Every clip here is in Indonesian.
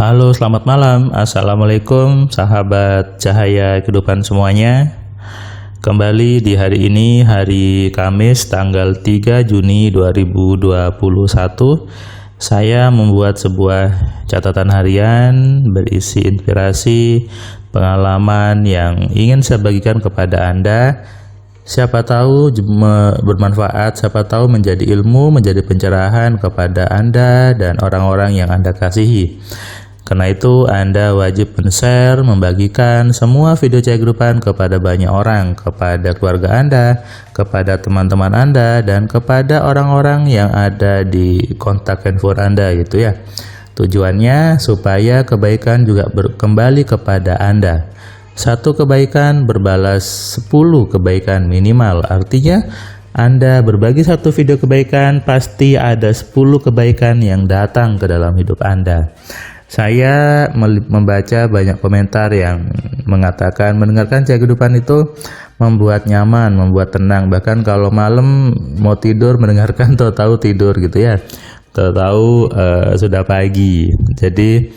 Halo, selamat malam. Assalamualaikum, sahabat cahaya kehidupan semuanya. Kembali di hari ini, hari Kamis tanggal 3 Juni 2021, saya membuat sebuah catatan harian berisi inspirasi, pengalaman yang ingin saya bagikan kepada Anda. Siapa tahu bermanfaat, siapa tahu menjadi ilmu, menjadi pencerahan kepada Anda dan orang-orang yang Anda kasihi. Karena itu Anda wajib men-share, membagikan semua video cahaya kehidupan kepada banyak orang, kepada keluarga Anda, kepada teman-teman Anda, dan kepada orang-orang yang ada di kontak handphone Anda gitu ya. Tujuannya supaya kebaikan juga kembali kepada Anda. Satu kebaikan berbalas 10 kebaikan minimal. Artinya Anda berbagi satu video kebaikan, pasti ada 10 kebaikan yang datang ke dalam hidup Anda. Saya membaca banyak komentar yang mengatakan mendengarkan cahaya kehidupan itu membuat nyaman, membuat tenang. Bahkan kalau malam mau tidur mendengarkan tahu-tahu tidur gitu ya. Tahu-tahu sudah pagi. Jadi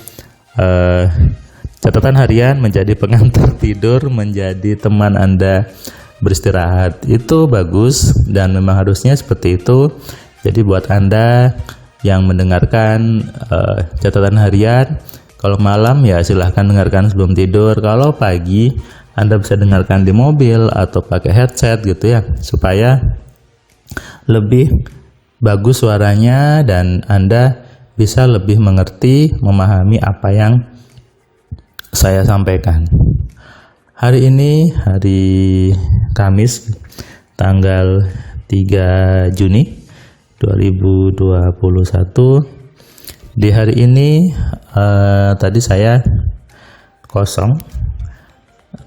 catatan harian menjadi pengantar tidur, menjadi teman Anda beristirahat. Itu bagus dan memang harusnya seperti itu. Jadi buat Anda yang mendengarkan catatan harian, kalau malam ya silahkan dengarkan sebelum tidur. Kalau pagi Anda bisa dengarkan di mobil atau pakai headset gitu ya, supaya lebih bagus suaranya dan Anda bisa lebih mengerti, memahami apa yang saya sampaikan. Hari ini hari Kamis tanggal 3 Juni 2021. Di hari ini tadi saya kosong,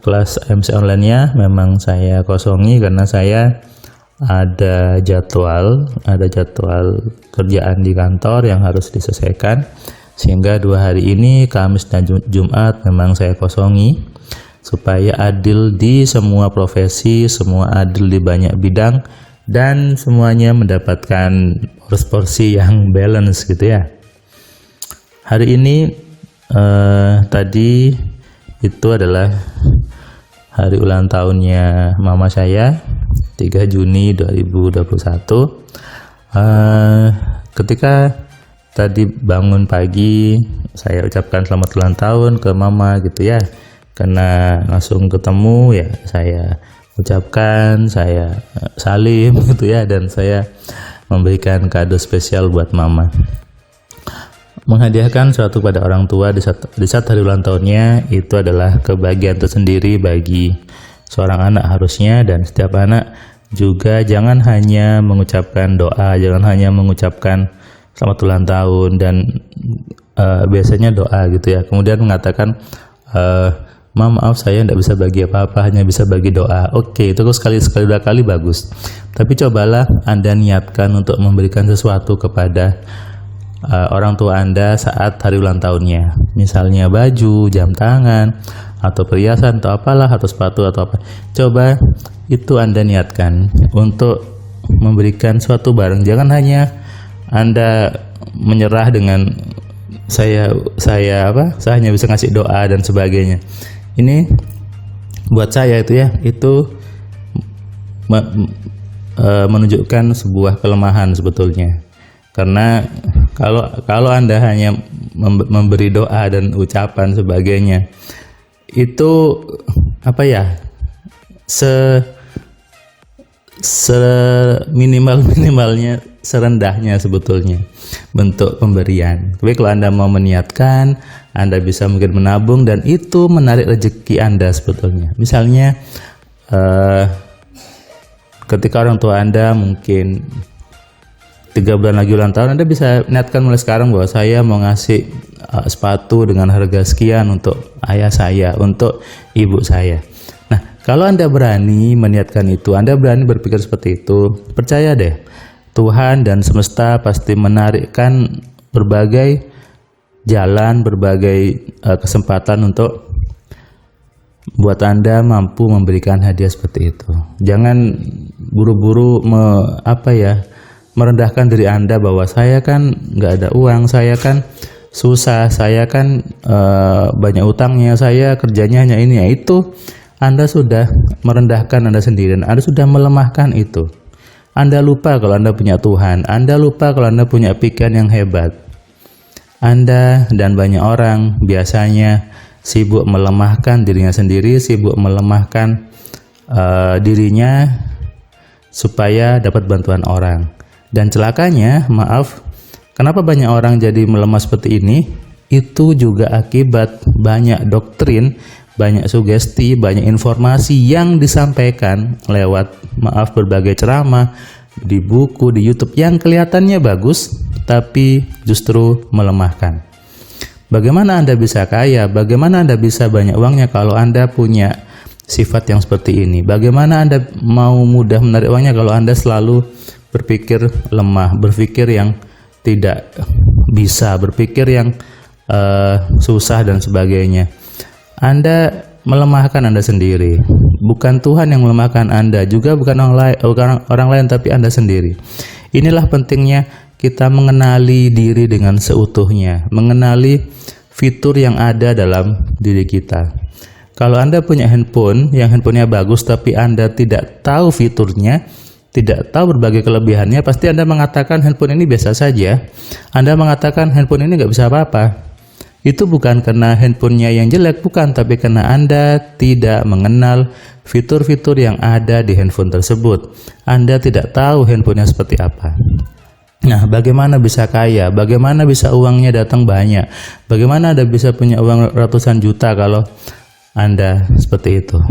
kelas MC online-nya memang saya kosongi karena saya ada jadwal kerjaan di kantor yang harus diselesaikan, sehingga 2 hari ini Kamis dan Jumat memang saya kosongi supaya adil di semua profesi, semua adil di banyak bidang, dan semuanya mendapatkan porsi yang balance gitu ya. Hari ini tadi itu adalah hari ulang tahunnya mama saya, 3 Juni 2021. Ketika tadi bangun pagi, saya ucapkan selamat ulang tahun ke mama gitu ya. Karena langsung ketemu ya, saya ucapkan, saya salim gitu ya, dan saya memberikan kado spesial buat mama. Menghadiahkan sesuatu pada orang tua di saat hari ulang tahunnya itu adalah kebahagiaan tersendiri bagi seorang anak harusnya, dan setiap anak juga jangan hanya mengucapkan doa, jangan hanya mengucapkan selamat ulang tahun dan biasanya doa gitu ya, kemudian mengatakan maaf saya tidak bisa bagi apa-apa, hanya bisa bagi doa. Oke, itu sekali 2 kali bagus. Tapi cobalah Anda niatkan untuk memberikan sesuatu kepada orang tua Anda saat hari ulang tahunnya. Misalnya baju, jam tangan, atau perhiasan, atau apalah, atau sepatu, atau apa. Coba itu Anda niatkan untuk memberikan suatu barang. Jangan hanya Anda menyerah dengan saya hanya bisa ngasih doa dan sebagainya. Ini buat saya itu ya, itu menunjukkan sebuah kelemahan sebetulnya. Karena kalau Anda hanya memberi doa dan ucapan sebagainya, itu apa ya, minimalnya serendahnya sebetulnya bentuk pemberian. Tapi kalau Anda mau meniatkan, Anda bisa mungkin menabung, dan itu menarik rezeki Anda sebetulnya. Misalnya ketika orang tua Anda mungkin 3 bulan lagi ulang tahun, Anda bisa niatkan mulai sekarang bahwa saya mau ngasih sepatu dengan harga sekian untuk ayah saya, untuk ibu saya. Nah, kalau Anda berani meniatkan itu, Anda berani berpikir seperti itu, percaya deh, Tuhan dan semesta pasti menarikkan berbagai jalan, berbagai kesempatan untuk buat Anda mampu memberikan hadiah seperti itu. Jangan buru-buru merendahkan diri Anda bahwa saya kan nggak ada uang, saya kan susah, saya kan banyak utangnya, saya kerjanya hanya ini, ya itu Anda sudah merendahkan Anda sendiri dan Anda sudah melemahkan itu. Anda lupa kalau Anda punya Tuhan, Anda lupa kalau Anda punya pikiran yang hebat. Anda dan banyak orang biasanya sibuk melemahkan dirinya sendiri, sibuk melemahkan dirinya supaya dapat bantuan orang. Dan celakanya, maaf, kenapa banyak orang jadi melemah seperti ini? Itu juga akibat banyak doktrin, banyak sugesti, banyak informasi yang disampaikan lewat, maaf, berbagai ceramah di buku, di YouTube yang kelihatannya bagus, tapi justru melemahkan. Bagaimana Anda bisa kaya? Bagaimana Anda bisa banyak uangnya kalau Anda punya sifat yang seperti ini? Bagaimana Anda mau mudah menarik uangnya kalau Anda selalu berpikir lemah, berpikir yang tidak bisa, berpikir yang susah dan sebagainya? Anda melemahkan Anda sendiri. Bukan Tuhan yang melemahkan Anda, juga bukan orang lain, tapi Anda sendiri. Inilah pentingnya kita mengenali diri dengan seutuhnya, mengenali fitur yang ada dalam diri kita. Kalau Anda punya handphone, yang handphonenya bagus, tapi Anda tidak tahu fiturnya, tidak tahu berbagai kelebihannya, pasti Anda mengatakan handphone ini biasa saja. Anda mengatakan handphone ini nggak bisa apa-apa. Itu bukan karena handphonenya yang jelek, bukan, tapi karena Anda tidak mengenal fitur-fitur yang ada di handphone tersebut. Anda tidak tahu handphonenya seperti apa. Nah, bagaimana bisa kaya? Bagaimana bisa uangnya datang banyak? Bagaimana Anda bisa punya uang ratusan juta kalau Anda seperti itu?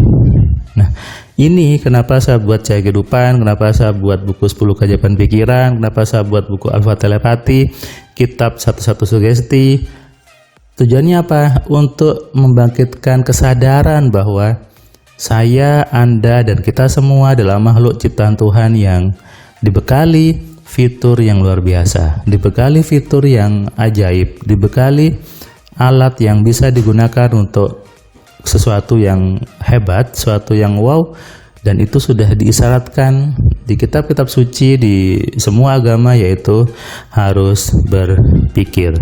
Nah, ini kenapa saya buat Cahaya Kehidupan, kenapa saya buat buku 10 Keajaiban Pikiran, kenapa saya buat buku Alfa Telepati, kitab 1-1 Sugesti. Tujuannya apa? Untuk membangkitkan kesadaran bahwa saya, Anda, dan kita semua adalah makhluk ciptaan Tuhan yang dibekali fitur yang luar biasa, dibekali fitur yang ajaib, dibekali alat yang bisa digunakan untuk sesuatu yang hebat, sesuatu yang wow, dan itu sudah diisyaratkan di kitab-kitab suci di semua agama, yaitu harus berpikir.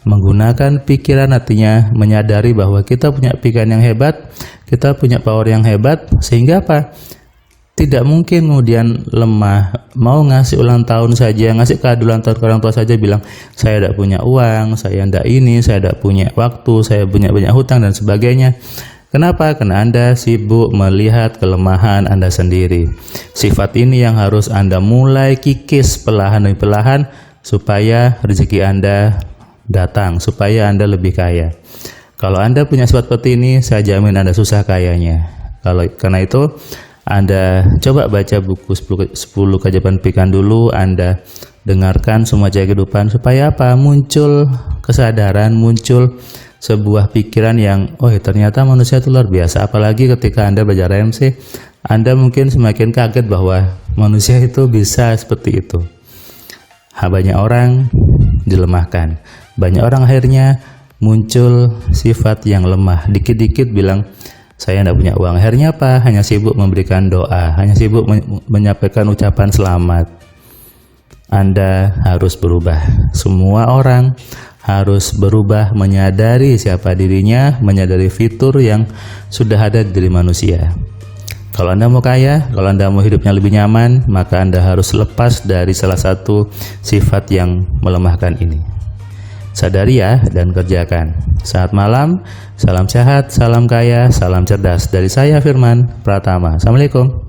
Menggunakan pikiran artinya menyadari bahwa kita punya pikiran yang hebat, kita punya power yang hebat, sehingga apa? Tidak mungkin kemudian lemah, mau ngasih ulang tahun saja, ngasih kado ulang tahun ke orang tua saja bilang, saya tidak punya uang, saya tidak ini, saya tidak punya waktu, saya punya banyak hutang dan sebagainya. Kenapa? Karena Anda sibuk melihat kelemahan Anda sendiri. Sifat ini yang harus Anda mulai kikis perlahan demi perlahan supaya rezeki Anda datang, supaya Anda lebih kaya. Kalau Anda punya sifat seperti ini, saya jamin Anda susah kayanya. Karena itu, Anda coba baca buku 10 Keajaiban Pikiran dulu, Anda dengarkan semua Cahaya Kehidupan, supaya apa? Muncul kesadaran, muncul sebuah pikiran yang, oh ternyata manusia itu luar biasa. Apalagi ketika Anda belajar RMC, Anda mungkin semakin kaget bahwa manusia itu bisa seperti itu. Banyak orang dilemahkan, banyak orang akhirnya muncul sifat yang lemah, dikit-dikit bilang, saya tidak punya uang. Akhirnya apa? Hanya sibuk memberikan doa, hanya sibuk menyampaikan ucapan selamat. Anda harus berubah. Semua orang harus berubah, menyadari siapa dirinya, menyadari fitur yang sudah ada di diri manusia. Kalau Anda mau kaya, kalau Anda mau hidupnya lebih nyaman, maka Anda harus lepas dari salah satu sifat yang melemahkan ini. Sadari ya dan kerjakan. Selamat malam, salam sehat, salam kaya, salam cerdas. Dari saya Firman Pratama. Assalamualaikum.